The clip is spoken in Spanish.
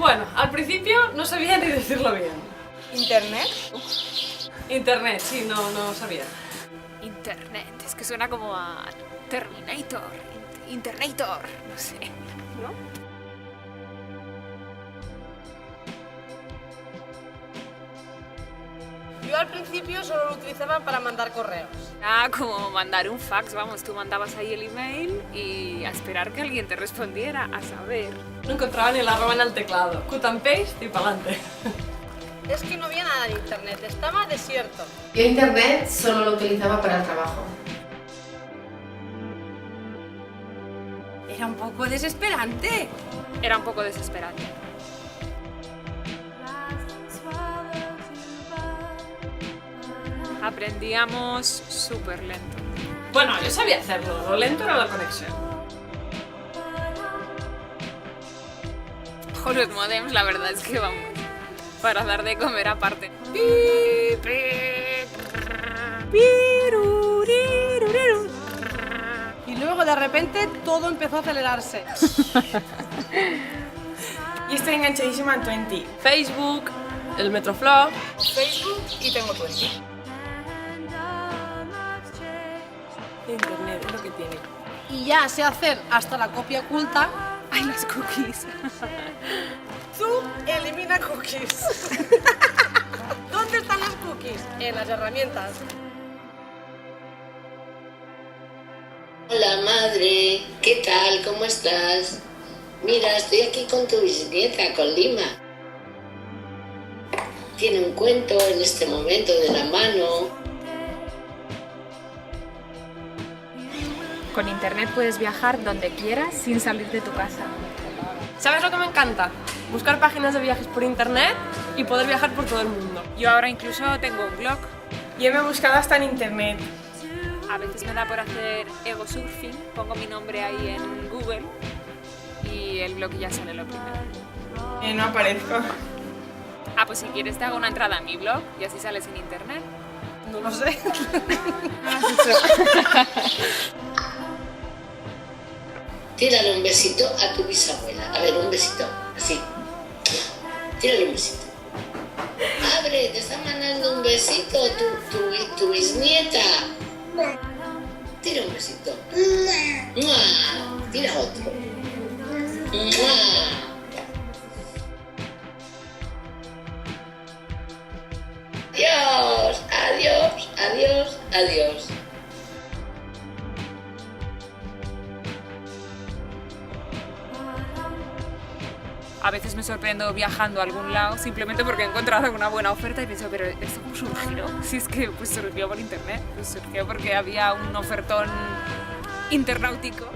Bueno, al principio no sabía ni decirlo bien. ¿Internet? Internet, sí, no sabía. Internet, es que suena como a Terminator, Internator, no sé, ¿no? Yo al principio solo lo utilizaba para mandar correos. Ah, como mandar un fax, vamos, tú mandabas ahí el email y a esperar que alguien te respondiera, a saber. No encontraba ni el arroba en el teclado. Cut and paste y pa'lante. Es que no había nada en internet, estaba desierto. Yo internet solo lo utilizaba para el trabajo. Era un poco desesperante. Era un poco desesperante. Aprendíamos súper lento. Bueno, yo sabía hacerlo, lo lento era la conexión. Con los modems, la verdad es que vamos, para dar de comer aparte. Y luego de repente todo empezó a acelerarse. Y estoy enganchadísima en 20. Facebook, el Metroflog. Facebook y tengo 20. Internet es lo que tiene. Y ya sé hacer hasta la copia oculta. Ay, las cookies. Tú elimina cookies. ¿Dónde están las cookies? En las herramientas. Hola madre, ¿qué tal? ¿Cómo estás? Mira, estoy aquí con tu bisnieta, con Lima. Tiene un cuento en este momento de la mano. Con internet puedes viajar donde quieras sin salir de tu casa. ¿Sabes lo que me encanta? Buscar páginas de viajes por internet y poder viajar por todo el mundo. Yo ahora incluso tengo un blog. Yo me he buscado hasta en internet. A veces me da por hacer ego surfing, pongo mi nombre ahí en Google y el blog ya sale lo primero. No aparezco. Ah, pues si quieres te hago una entrada a mi blog y así sales en internet. No lo sé. Tírale un besito a tu bisabuela. A ver, un besito, así. Tírale un besito. Abre, te está mandando un besito tu bisnieta. Tira un besito. ¡Mua! Tira otro. ¡Mua! Adiós, adiós, adiós, adiós. A veces me sorprendo viajando a algún lado simplemente porque he encontrado una buena oferta y pienso, pero ¿esto cómo surgió? Si es que pues surgió por internet, pues surgió porque había un ofertón internautico.